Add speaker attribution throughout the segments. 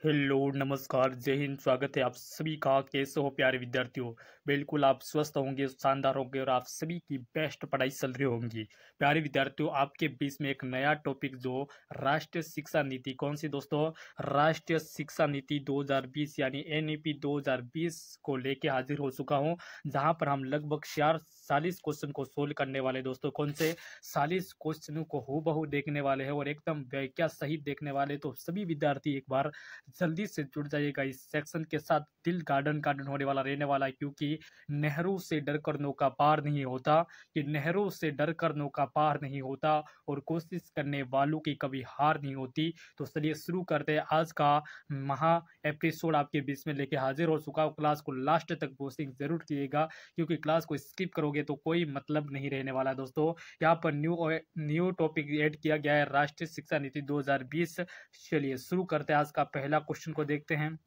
Speaker 1: Hello नमस्कार जय हिंद। स्वागत है आप सभी का। कैसे हो प्यारे विद्यार्थियों? बिल्कुल आप स्वस्थ होंगे, शानदार होंगे और आप सभी की बेस्ट पढ़ाई चल रही होंगी। प्यारे विद्यार्थियों, आपके बीच में एक नया टॉपिक जो राष्ट्रीय शिक्षा नीति, कौन सी दोस्तों? राष्ट्रीय शिक्षा नीति 2020 यानी एनईपी 2020 को लेके हाजिर हो चुका हूं, जहां पर हम लगभग 40 क्वेश्चन को सोल्व करने वाले दोस्तों। कौन से 40 क्वेश्चनों को हूबहू देखने वाले हैं और एकदम व्याख्या सहित देखने वाले। तो सभी विद्यार्थी एक बार जल्दी से जुड़ जाइएगा इस सेक्शन के साथ। दिल गार्डन गार्डन होने वाला रहने वाला है, क्योंकि नेहरू से डर कर नौका पार नहीं होता। कि नेहरू से डर कर नौका पार नहीं होता और कोशिश करने वालों की कभी हार नहीं होती। तो चलिए शुरू करते हैं। आज का महा एपिसोड आपके बीच में लेके हाजिर हो चुका हूँ। क्लास को लास्ट तक वॉचिंग जरूर कीजिएगा, क्योंकि क्लास को स्किप करोगे तो कोई मतलब नहीं रहने वाला दोस्तों। यहाँ पर न्यू टॉपिक ऐड किया गया है, राष्ट्रीय शिक्षा नीति 2020। चलिए शुरू करते हैं। आज का पहला क्वेश्चन को देखते हैं।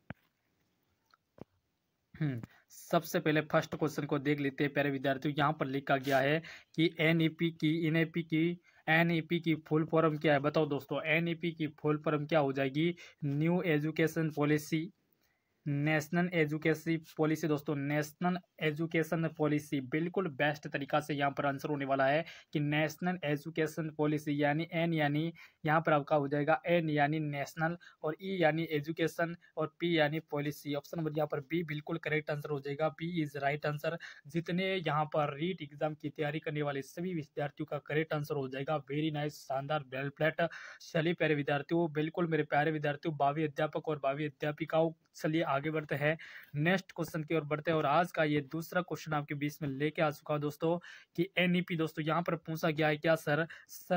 Speaker 1: सबसे पहले फर्स्ट क्वेश्चन को देख लेते हैं प्यारे विद्यार्थियों। यहाँ पर लिखा गया है कि एनईपी की फुल फॉर्म क्या है? बताओ दोस्तों, एनईपी की फुल फॉर्म क्या हो जाएगी? New education policy, national education policy दोस्तों। नेशनल एजुकेशन पॉलिसी बिल्कुल बेस्ट तरीका से यहाँ पर आंसर होने वाला है कि नेशनल एजुकेशन पॉलिसी, यानी एन यानी यहाँ पर आपका हो जाएगा एन यानी नेशनल, और ई यानी एजुकेशन, और पी यानी पॉलिसी। ऑप्शन नंबर यहाँ पर बी बिल्कुल करेक्ट आंसर हो जाएगा। B is right answer. जितने यहाँ पर रीट एग्जाम की तैयारी करने वाले सभी विद्यार्थियों का करेक्ट आंसर हो जाएगा। वेरी नाइस, शानदार, वेल प्लेट। चलिए प्यारे विद्यार्थियों, बिल्कुल मेरे प्यारे विद्यार्थियों, भावी अध्यापक और भावी अध्यापिकाओं, चलिए आगे बढ़ते हैं, नेक्स्ट क्वेश्चन की ओर बढ़ते हैं। और आज का ये दूसरा क्वेश्चन आपके बीच में लेके आ चुका हूं दोस्तों कि एनईपी दोस्तों यहाँ पर पूछा गया है क्या सर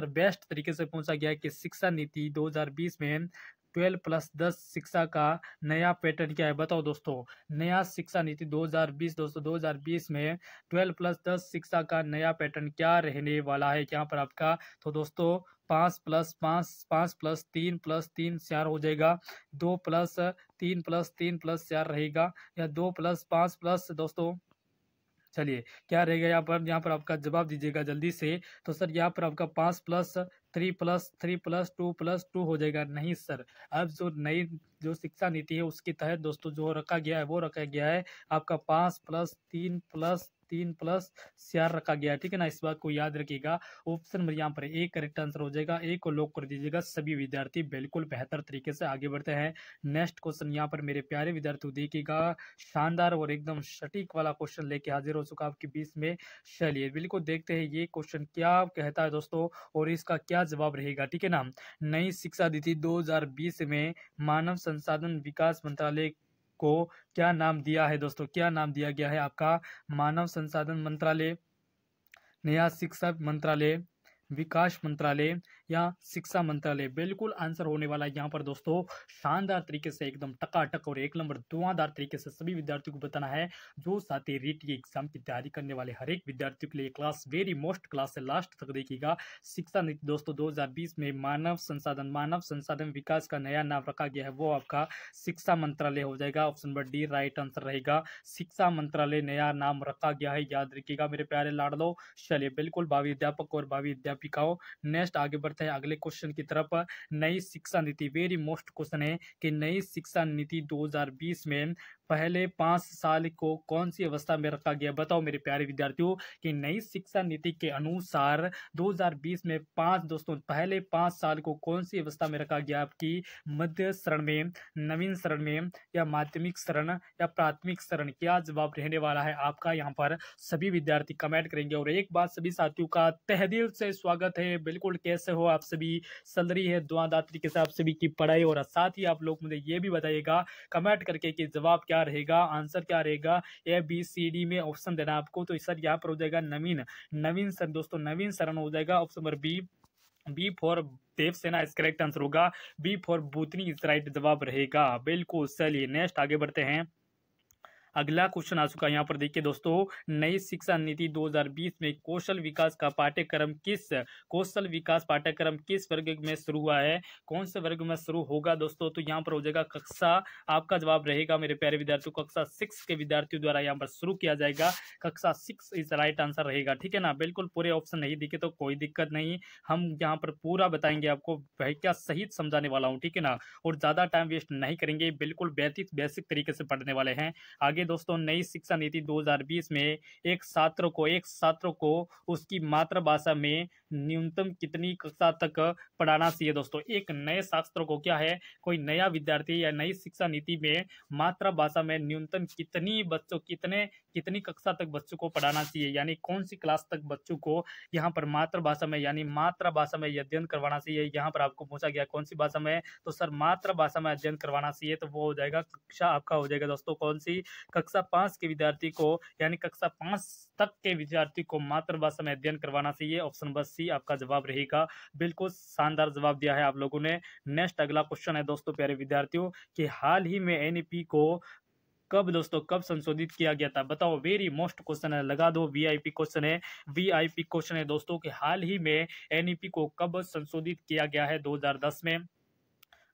Speaker 1: बेस्ट तरीके से पूछा गया है कि शिक्षा नीति 2020 में 12+10 शिक्षा का नया पैटर्न क्या है? बताओ दोस्तों, नया शिक्षा नीति 2020 दोस्तों, 2020 में 12+10 शिक्षा का नया पैटर्न क्या रहने वाला है यहाँ पर आपका? तो दोस्तों 5+5, 5+3+3 4 हो जाएगा। 2+3+3+4 रहेगा, या 2+5+ दोस्तों, चलिए क्या रहेगा यहाँ पर आपका जवाब दीजिएगा जल्दी से। तो सर यहाँ पर आपका 5+3+3+2+2 हो जाएगा। नहीं सर, अब जो शिक्षा नीति है उसके तहत दोस्तों जो रखा गया है वो रखा गया है आपका 5+3+3+4 रखा गया है। ठीक है ना, इस बात को याद रखिएगा। ऑप्शन नंबर यहाँ पर ए करेक्ट आंसर हो जाएगा। ए को लॉक कर दीजिएगा सभी विद्यार्थी। बिल्कुल बेहतर तरीके से आगे बढ़ते हैं। नेक्स्ट क्वेश्चन यहाँ पर मेरे प्यारे विद्यार्थी देखिएगा, शानदार और एकदम सटीक वाला क्वेश्चन लेके हाजिर हो चुका आपके बीच में। चलिए बिल्कुल देखते हैं ये क्वेश्चन क्या कहता है दोस्तों, और इसका क्या जवाब रहेगा। ठीक है ना, नई शिक्षा नीति 2020 में मानव संसाधन विकास मंत्रालय को क्या नाम दिया है दोस्तों? क्या नाम दिया गया है आपका? मानव संसाधन मंत्रालय, नया शिक्षा मंत्रालय, विकास मंत्रालय, या शिक्षा मंत्रालय? बिल्कुल आंसर होने वाला है यहाँ पर दोस्तों। शानदार तरीके से एकदम टकाटक और एक नंबर धुआंधार तरीके से सभी विद्यार्थियों को बताना है। जो साथी रीट की एग्जाम की तैयारी करने वाले हर एक विद्यार्थियों के लिए क्लास वेरी मोस्ट क्लास से लास्ट तक देखिएगा। शिक्षा नीति दोस्तों 2020 में मानव संसाधन विकास का नया नाम रखा गया है, वो आपका शिक्षा मंत्रालय हो जाएगा। Option number D right answer रहेगा। शिक्षा मंत्रालय नया नाम रखा गया है, याद रखिएगा मेरे प्यारे लाडलो। चलिए बिल्कुल भावी अध्यापक और भावी अध्यापिकाओं, नेक्स्ट आगे बढ़ते हैं अगले क्वेश्चन की तरफ। नई शिक्षा नीति, वेरी मोस्ट क्वेश्चन है कि नई शिक्षा नीति 2020 में पहले 5 साल को कौन सी अवस्था में रखा गया? बताओ मेरे प्यारे विद्यार्थियों कि नई शिक्षा नीति के अनुसार 2020 में पहले 5 साल को कौन सी अवस्था में रखा गया? आपकी मध्य शरण में, नवीन शरण में, या माध्यमिक शरण, या प्राथमिक शरण? क्या जवाब रहने वाला है आपका? यहाँ पर सभी विद्यार्थी कमेंट करेंगे। और एक बात सभी साथियों का तहे दिल से स्वागत है। बिल्कुल कैसे हो आप सभी? चल रही है दुआदार तरीके से आप सभी की पढ़ाई, और साथ ही आप लोग मुझे ये भी बताइएगा कमेंट करके कि जवाब क्या रहेगा, आंसर क्या रहेगा। ए बी सी डी में ऑप्शन देना आपको। तो सर यहाँ पर हो जाएगा नवीन शरण दोस्तों, नवीन शरण हो जाएगा। Option number B, B for Devsena is correct answer होगा। बी फॉर बुतनी इस राइट जवाब रहेगा। बिल्कुल, चलिए नेक्स्ट आगे बढ़ते हैं। अगला क्वेश्चन आ चुका है यहाँ पर देखिए दोस्तों, नई शिक्षा नीति 2020 में कौशल विकास पाठ्यक्रम किस वर्ग में शुरू हुआ है, कौन से वर्ग में शुरू होगा दोस्तों? तो यहाँ पर हो जाएगा कक्षा, आपका जवाब रहेगा मेरे प्यारे विद्यार्थियों कक्षा 6 के विद्यार्थियों द्वारा यहाँ पर शुरू किया जाएगा। कक्षा 6 इज राइट आंसर रहेगा, ठीक है ना। बिल्कुल पूरे ऑप्शन नहीं दिखे तो कोई दिक्कत नहीं, हम यहाँ पर पूरा बताएंगे आपको, क्या सही समझाने वाला हूँ, ठीक है ना। और ज्यादा टाइम वेस्ट नहीं करेंगे, बिल्कुल बेसिक तरीके से पढ़ने वाले हैं। आगे दोस्तों, नई शिक्षा नीति 2020 में एक छात्र को उसकी मातृभाषा में न्यूनतम कितनी कक्षा तक पढ़ाना चाहिए दोस्तों? एक नए छात्र को क्या है, कोई नया विद्यार्थी या नई शिक्षा नीति में मातृभाषा में न्यूनतम कितनी कक्षा तक बच्चों को पढ़ाना चाहिए, यानी कौन सी क्लास तक बच्चों को यहाँ पर मातृभाषा में अध्ययन करवाना चाहिए। यहाँ पर आपको पूछा गया कौन सी भाषा में, तो सर मातृभाषा में अध्ययन करवाना चाहिए, तो वो हो जाएगा कक्षा आपका हो जाएगा दोस्तों कौन सी, कक्षा 5 के विद्यार्थी को, यानी कक्षा 5 तक के विद्यार्थी को मातृभाषा में अध्ययन करवाना चाहिए। ऑप्शन बस सी आपका जवाब रहेगा। बिल्कुल शानदार जवाब दिया है आप लोगों ने। नेक्स्ट अगला क्वेश्चन है दोस्तों प्यारे विद्यार्थियों कि हाल ही में एनईपी को कब संशोधित किया गया था? बताओ, वेरी मोस्ट क्वेश्चन है, लगा दो, वीआईपी क्वेश्चन है दोस्तों कि हाल ही में एनईपी को कब संशोधित किया गया है? 2010 में,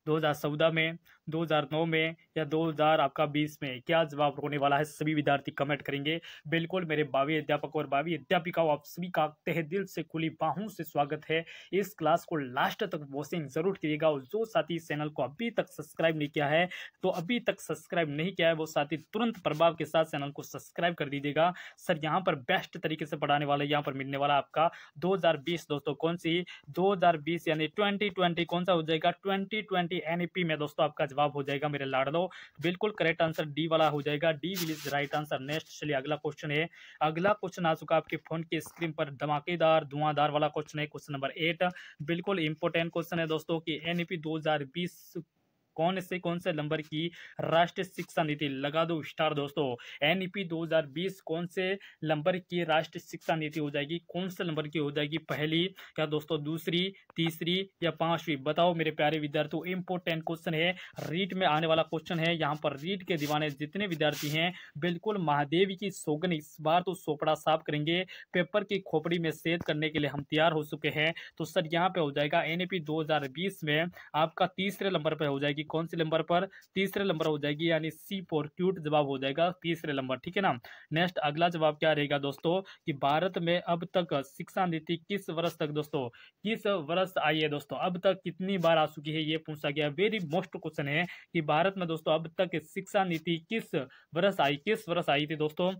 Speaker 1: 2014 में, 2009 में या 2020 में? क्या जवाब होने वाला है? सभी विद्यार्थी कमेंट करेंगे। बिल्कुल मेरे भावी अध्यापक और भावी अध्यापिकाओं, आप सभी का तहे दिल से खुली बाहों से स्वागत है। इस क्लास को लास्ट तक वॉचिंग जरूर करिएगा, और जो साथी चैनल को अभी तक सब्सक्राइब नहीं किया है, तो अभी तक सब्सक्राइब नहीं किया है वो साथी तुरंत प्रभाव के साथ चैनल को सब्सक्राइब कर दीजिएगा। सर यहाँ पर बेस्ट तरीके से पढ़ाने वाले, यहाँ पर मिलने वाला आपका 2020 दोस्तों, कौन सी 2020 यानी 2020 कौन सा हो जाएगा? 2020 एनईपी में दोस्तों आपका जवाब हो जाएगा मेरे लाडलो। बिल्कुल करेक्ट आंसर डी वाला हो जाएगा, D will is right answer. Next चलिए अगला क्वेश्चन है। अगला क्वेश्चन आ चुका आपके फोन के स्क्रीन पर, धमाकेदार धुआंधार वाला क्वेश्चन है, क्वेश्चन नंबर 8। बिल्कुल इंपोर्टेंट क्वेश्चन है दोस्तों कि एनईपी 2020 कौन से नंबर की राष्ट्रीय शिक्षा नीति, लगा दो स्टार दोस्तों। एनईपी 2020 कौन से नंबर की राष्ट्रीय शिक्षा नीति हो जाएगी, कौन से नंबर की हो जाएगी? पहली या दोस्तों दूसरी, तीसरी या पांचवी? बताओ मेरे प्यारे विद्यार्थियों, इंपोर्टेंट क्वेश्चन है, रीट में आने वाला क्वेश्चन है। यहाँ पर रीट के दीवाने जितने विद्यार्थी हैं, बिल्कुल महादेवी की सौगन, इस बार तो सोपड़ा साफ करेंगे, पेपर की खोपड़ी में सेद करने के लिए हम तैयार हो चुके हैं। तो सर यहाँ पे हो जाएगा एनईपी 2020 में आपका तीसरे नंबर पर हो जाएगी, कौन से नंबर पर? तीसरे नंबर हो जाएगी, यानी सी फॉर क्यूट जवाब हो जाएगा तीसरे नंबर, ठीक है ना। नेक्स्ट अगला जवाब क्या रहेगा दोस्तों कि भारत में अब तक शिक्षा नीति किस वर्ष तक दोस्तों, किस वर्ष आई है दोस्तों? अब तक कितनी बार आ चुकी है, ये पूछा गया। वेरी मोस्ट क्वेश्चन है कि भारत में दोस्तों अब तक शिक्षा नीति किस वर्ष आई थी दोस्तों?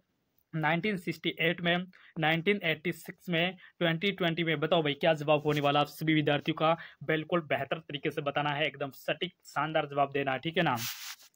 Speaker 1: 1968 में, 1986 में, 2020 में? बताओ भाई क्या जवाब होने वाला आप सभी विद्यार्थियों का? बिल्कुल बेहतर तरीके से बताना है, एकदम सटीक शानदार जवाब देना है, ठीक है ना।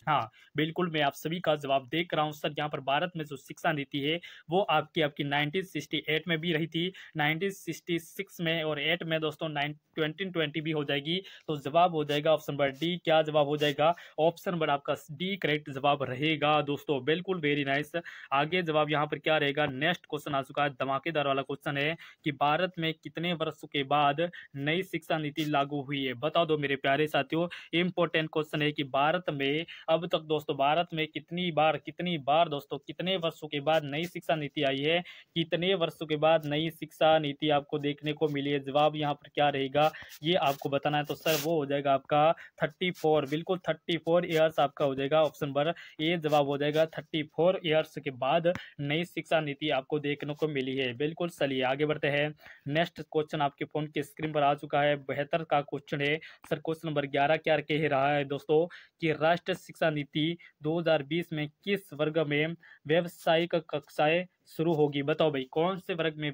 Speaker 1: हाँ बिल्कुल मैं आप सभी का जवाब देख रहा हूँ सर। यहाँ पर भारत में जो शिक्षा नीति है वो आपकी 1968 में भी रही थी, 1966 में और 8 में दोस्तों 2020 भी हो जाएगी। तो जवाब हो जाएगा ऑप्शन नंबर डी। क्या जवाब हो जाएगा? ऑप्शन नंबर आपका डी करेक्ट जवाब रहेगा दोस्तों। बिल्कुल वेरी नाइस। आगे जवाब यहाँ पर क्या रहेगा? नेक्स्ट क्वेश्चन आ चुका है, धमाकेदार वाला क्वेश्चन है कि भारत में कितने वर्षों के बाद नई शिक्षा नीति लागू हुई है? बता दो मेरे प्यारे साथियों, इंपोर्टेंट क्वेश्चन है कि भारत में अब तक दोस्तों भारत में कितनी बार दोस्तों, कितने वर्षों के बाद नई शिक्षा नीति आई है? कितने वर्षों के बाद नई शिक्षा नीति आपको देखने को मिली है? जवाब यहाँ पर क्या रहेगा ये आपको बताना है। तो सर वो हो जाएगा आपका 34, बिल्कुल 34 ईयर्स आपका हो जाएगा। ऑप्शन नंबर ए जवाब हो जाएगा, 34 ईयर्स के बाद नई शिक्षा नीति आपको देखने को मिली है। बिल्कुल चलिए आगे बढ़ते हैं। नेक्स्ट क्वेश्चन आपके फोन के स्क्रीन पर आ चुका है, 72 का क्वेश्चन है सर। क्वेश्चन नंबर 11 क्या कह रहा है दोस्तों कि राष्ट्रीय शिक्षा नीति 2020 में किस वर्ग में व्यावसायिक कक्षाएं शुरू होगी? बताओ भाई कौन से वर्ग में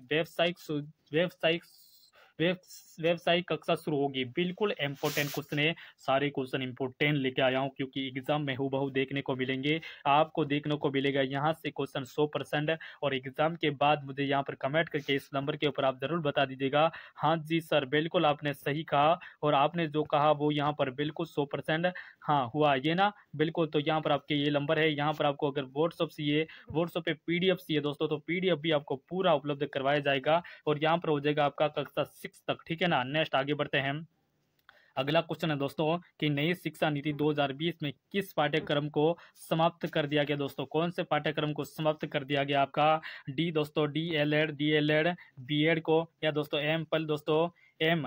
Speaker 1: व्यावसायिक कक्षा शुरू होगी? बिल्कुल इंपोर्टेंट क्वेश्चन है, सारे क्वेश्चन इंपोर्टेंट लेके आया हूं क्योंकि एग्जाम में हूबहू देखने को मिलेंगे, आपको देखने को मिलेगा यहाँ से क्वेश्चन 100%। और एग्जाम के बाद मुझे यहाँ पर कमेंट करके इस नंबर के ऊपर आप जरूर बता दीजिएगा हाँ जी सर बिल्कुल आपने सही कहा, और आपने जो कहा वो यहाँ पर बिल्कुल 100% हाँ हुआ ये ना। बिल्कुल तो यहाँ पर आपके ये नंबर है, यहाँ पर आपको अगर व्हाट्सएप पे PDF चाहिए दोस्तों तो PDF भी आपको पूरा उपलब्ध करवाया जाएगा, और यहाँ पर हो जाएगा आपका कक्षा 6 तक, ठीक है ना। नेक्स्ट आगे बढ़ते हैं। अगला क्वेश्चन है दोस्तों कि नई शिक्षा नीति 2020 में किस पाठ्यक्रम को समाप्त कर दिया गया दोस्तों? कौन से पाठ्यक्रम को समाप्त कर दिया गया आपका? डी दोस्तों डीएलएड बीएड को, या दोस्तों एम पल दोस्तों एम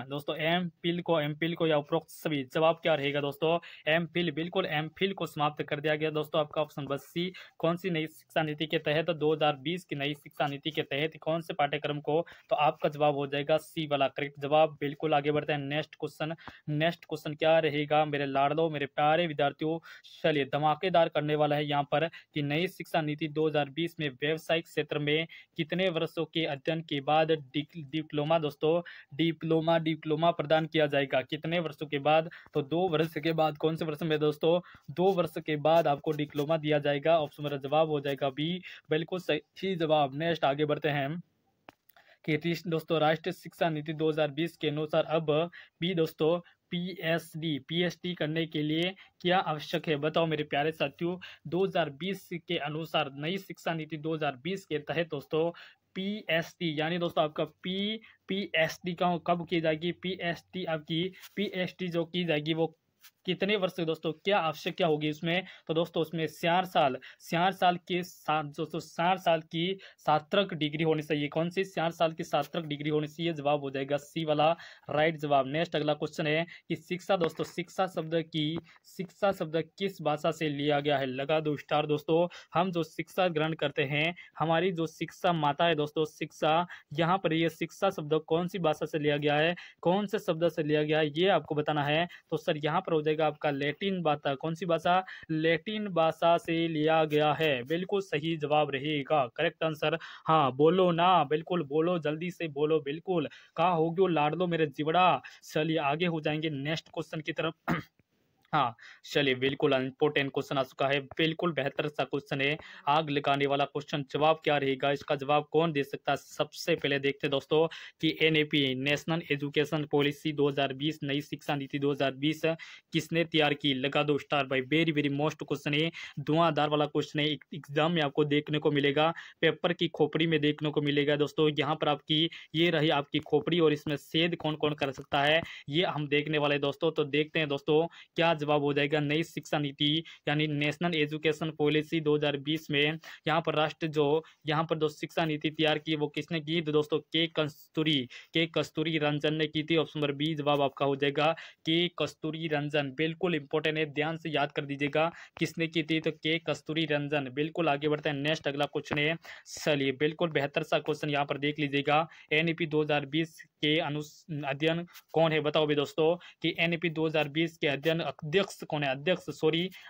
Speaker 1: फिल को या उपरोक्त सभी? जवाब क्या रहेगा दोस्तों? एम फिल, बिल्कुल एम फिल को समाप्त कर दिया गया दोस्तों। आपका ऑप्शन बस सी। कौन सी नई शिक्षा नीति के तहत? 2020 की नई शिक्षा नीति के तहत कौन से पाठ्यक्रम को? तो आपका जवाब हो जाएगा सी वाला करेक्ट जवाब। बिल्कुल आगे बढ़ते हैं नेक्स्ट क्वेश्चन क्या रहेगा मेरे लाडलो मेरे प्यारे विद्यार्थियों? चलिए धमाकेदार करने वाला है यहाँ पर कि नई शिक्षा नीति 2020 में व्यावसायिक क्षेत्र में कितने वर्षों के अध्ययन के बाद डिप्लोमा दोस्तों डिप्लोमा प्रदान किया जाएगा? कितने वर्षों के बाद? तो 2 वर्ष के बाद। कौन से वर्ष में दोस्तों? 2 वर्ष के बाद आपको डिप्लोमा दिया जाएगा। ऑप्शन मेरा जवाब हो जाएगा बी, बिल्कुल सही जवाब। नेक्स्ट आगे बढ़ते हैं कि दोस्तों राष्ट्रीय शिक्षा नीति 2020 के अनुसार अब बी दोस्तों पीएचडी करने के लिए क्या आवश्यक है? बताओ मेरे प्यारे साथियों। 2020 के अनुसार नई शिक्षा नीति 2020 के तहत दोस्तों पीएचडी यानी दोस्तों आपका पीएचडी का कब की जाएगी? पीएचडी जो की जाएगी वो कितने वर्ष दोस्तों? क्या आवश्यक क्या होगी उसमें? तो दोस्तों उसमें 4 साल के साथ दोस्तों 4 साल की स्नातक डिग्री होनी चाहिए। कौन सी? 4 साल की स्नातक डिग्री होनी चाहिए। जवाब हो जाएगा सी वाला राइट जवाब। नेक्स्ट अगला क्वेश्चन है कि शिक्षा दोस्तों शिक्षा शब्द किस भाषा से लिया गया है? लगा दो स्टार दोस्तों। हम जो शिक्षा ग्रहण करते हैं, हमारी जो शिक्षा माता है दोस्तों, शिक्षा यहाँ पर ये शिक्षा शब्द कौन सी भाषा से लिया गया है? कौन से शब्द से लिया गया है ये आपको बताना है। तो सर यहाँ पर हो जाएगा आपका लैटिन भाषा। कौन सी भाषा? लैटिन भाषा से लिया गया है। बिल्कुल सही जवाब रहेगा करेक्ट आंसर। हाँ बोलो ना, बिल्कुल बोलो, जल्दी से बोलो। बिल्कुल कहा हो गयो लाडलो मेरे जिबड़ा। चलिए आगे हो जाएंगे नेक्स्ट क्वेश्चन की तरफ। हाँ चलिए बिल्कुल इंपॉर्टेंट क्वेश्चन आ चुका है, बिल्कुल बेहतर सा क्वेश्चन है, आग लगाने वाला क्वेश्चन। जवाब क्या रहेगा इसका? जवाब कौन दे सकता है? सबसे पहले देखते दोस्तों कि एनएपी नेशनल एजुकेशन पॉलिसी 2020 नई शिक्षा नीति 2020 किसने तैयार की? लगा दो स्टार भाई। वेरी वेरी मोस्ट क्वेश्चन है, धुआंधार वाला क्वेश्चन है। एग्जाम में आपको देखने को मिलेगा, पेपर की खोपड़ी में देखने को मिलेगा दोस्तों। यहाँ पर आपकी ये रही आपकी खोपड़ी और इसमें छेद कौन कौन कर सकता है ये हम देखने वाले दोस्तों। तो देखते हैं दोस्तों क्या जवाब हो जाएगा। नई शिक्षा नीति यानी नेशनल एजुकेशन पॉलिसी 2020 में यहाँ पर यहाँ पर जो शिक्षा नीति तैयार की वो किसने की? तो दोस्तों के कस्तूरी रंजन ने की थी। ऑप्शन नंबर बी जवाब आपका हो जाएगा के कस्तूरी रंजन। बिल्कुल इंपॉर्टेंट है, ध्यान से याद कर दीजिएगा किसने की थी, तो के कस्तूरी रंजन। बिल्कुल आगे बढ़ते हैं नेक्स्ट अगला क्वेश्चन है। चलिए बिल्कुल बेहतर सा क्वेश्चन यहाँ पर देख लीजिएगा। एनईपी 2020 के अध्ययन कौन है? बताओ भी दोस्तों कि एनईपी 2020 के अध्ययन अध्यक्ष कौन है?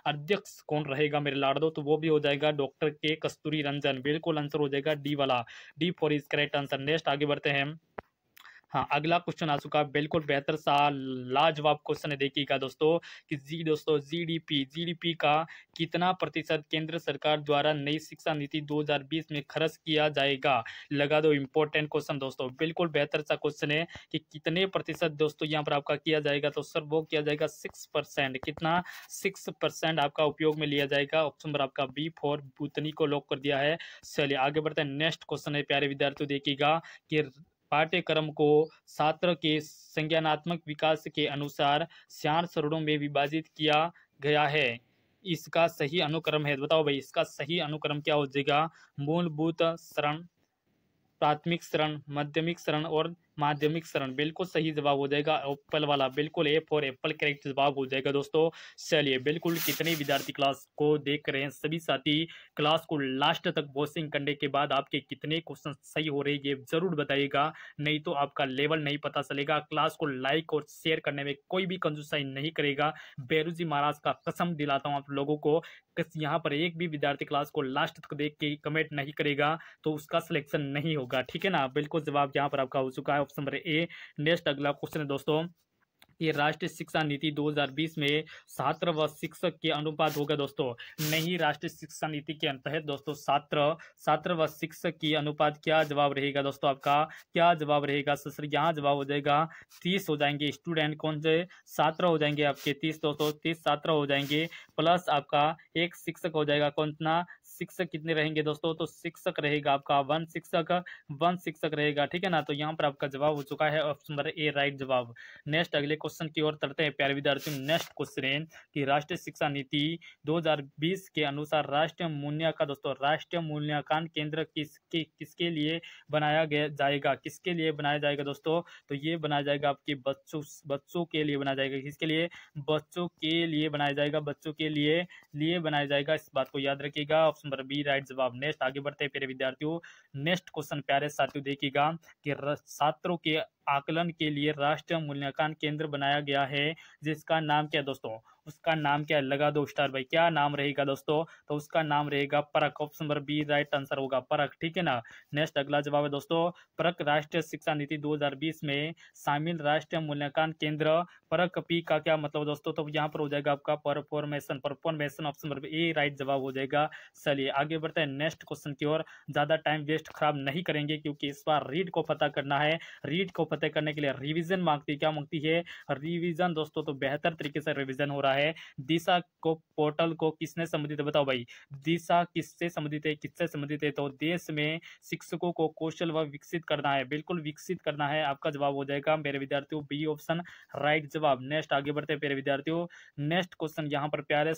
Speaker 1: अध्यक्ष कौन रहेगा मेरे लाडो? तो वो भी हो जाएगा डॉक्टर के कस्तूरी रंजन। बिल्कुल आंसर हो जाएगा डी वाला, D for is correct answer. Next आगे बढ़ते हैं। हाँ अगला क्वेश्चन आ चुका है, बिल्कुल बेहतर सा लाजवाब क्वेश्चन है। देखिएगा दोस्तों कि जीडीपी का कितना प्रतिशत केंद्र सरकार द्वारा नई शिक्षा नीति 2020 में खर्च किया जाएगा? लगा दो इंपॉर्टेंट क्वेश्चन दोस्तों, बिल्कुल बेहतर सा क्वेश्चन है कि कितने प्रतिशत दोस्तों यहाँ पर आपका किया जाएगा? तो सर वो किया जाएगा 6%। कितना? 6% आपका उपयोग में लिया जाएगा। ऑप्शन नंबर आपका बी फॉर बुतनी को लॉक कर दिया है। चलिए आगे बढ़ते हैं। नेक्स्ट क्वेश्चन है प्यारे विद्यार्थियों, देखिएगा कि पाठ्यक्रम को छात्र के संज्ञानात्मक विकास के अनुसार 4 चरणों में विभाजित किया गया है। इसका सही अनुक्रम है, बताओ भाई इसका सही अनुक्रम क्या हो जाएगा? मूलभूत चरण, प्राथमिक चरण, माध्यमिक चरण और माध्यमिक चरण। बिल्कुल सही जवाब हो जाएगा एप्पल वाला, बिल्कुल ए फॉर एप्पल करेक्ट जवाब हो जाएगा दोस्तों। चलिए बिल्कुल कितने विद्यार्थी क्लास को देख रहे हैं सभी साथी, क्लास को लास्ट तक वॉचिंग करने के बाद आपके कितने क्वेश्चन सही हो रहे हैं ये जरूर बताइएगा, नहीं तो आपका लेवल नहीं पता चलेगा। क्लास को लाइक और शेयर करने में कोई भी कंजूसाई नहीं करेगा, बेरुजी महाराज का कसम दिलाता हूँ आप लोगों को। यहाँ पर एक भी विद्यार्थी क्लास को लास्ट तक देख के कमेंट नहीं करेगा तो उसका सिलेक्शन नहीं होगा, ठीक है ना। बिल्कुल जवाब यहाँ पर आपका हो चुका है, ऑप्शन नंबर ए। नेक्स्ट अगला क्वेश्चन है दोस्तों, ये राष्ट्रीय शिक्षा नीति 2020 में छात्र व शिक्षक के अनुपात होगा दोस्तों। नहीं, राष्ट्रीय शिक्षा नीति के तहत दोस्तों छात्र व शिक्षक की अनुपात क्या जवाब रहेगा दोस्तों? आपका क्या जवाब रहेगा? सर यहाँ जवाब हो जाएगा 30 हो जाएंगे स्टूडेंट। कौन से छात्र हो जाएंगे आपके? 30 दोस्तों, 30 छात्र हो जाएंगे प्लस आपका एक शिक्षक हो जाएगा। कौन ना? शिक्षक कितने रहेंगे दोस्तों, तो शिक्षक रहेगा आपका वन शिक्षक रहेगा, ठीक है ना। तो यहाँ पर आपका जवाब हो चुका है ऑप्शन नंबर ए राइट जवाब। नेक्स्ट अगले क्वेश्चन की ओर चलते हैं प्यारे विद्यार्थियों। नेक्स्ट क्वेश्चन कि राष्ट्रीय शिक्षा नीति 2020 के अनुसार राष्ट्रीय मूल्यांकन केंद्र किसके लिए बनाया गया जाएगा, किसके लिए बनाया जाएगा दोस्तों, तो ये बनाया जाएगा आपके बच्चों के लिए बनाया जाएगा। किसके लिए, बच्चों के लिए बनाया जाएगा, बच्चों के लिए बनाया जाएगा। इस बात को याद रखिएगा, ऑप्शन नंबर बी राइट जवाब। नेक्स्ट आगे बढ़ते हैं प्यारे विद्यार्थियों। नेक्स्ट क्वेश्चन प्यारे साथियों देखिएगा कि छात्रों के आकलन के लिए राष्ट्रीय मूल्यांकन केंद्र बनाया गया है, जिसका नाम क्या है दोस्तों, उसका नाम क्या है, लगा दो स्टार भाई, क्या नाम रहेगा दोस्तों, तो उसका नाम रहेगा Parakh. Option number B right answer होगा परख, ठीक है ना। नेक्स्ट अगला जवाब है दोस्तों परख राष्ट्रीय शिक्षा नीति 2020 में शामिल राष्ट्रीय मूल्यांकन केंद्र। परख पी का क्या मतलब दोस्तों, तो यहाँ पर हो जाएगा आपका परफॉर्मेशन, ऑप्शन नंबर ए राइट जवाब हो जाएगा। चलिए आगे बढ़ते हैं नेक्स्ट क्वेश्चन की ओर। ज्यादा टाइम वेस्ट खराब नहीं करेंगे, क्योंकि इस बार रीड को पता करना है। रीड को पता करने के लिए रिवीजन मांगती है, क्या मांगती है, रिवीजन दोस्तों। तो बेहतर तरीके से रिवीजन हो रहा है। दिशा को पोर्टल को किसने संबंधित है, बताओ भाई, दिशा किससे संबंधित है, किससे संबंधित है, तो देश में शिक्षकों को कौशल व विकसित करना है, बिल्कुल विकसित करना है। आपका जवाब हो जाएगा मेरे विद्यार्थियों बी ऑप्शन राइट जवाब। नेक्स्ट आगे बढ़ते हैं मेरे विद्यार्थियों। नेक्स्ट क्वेश्चन यहाँ पर प्यारे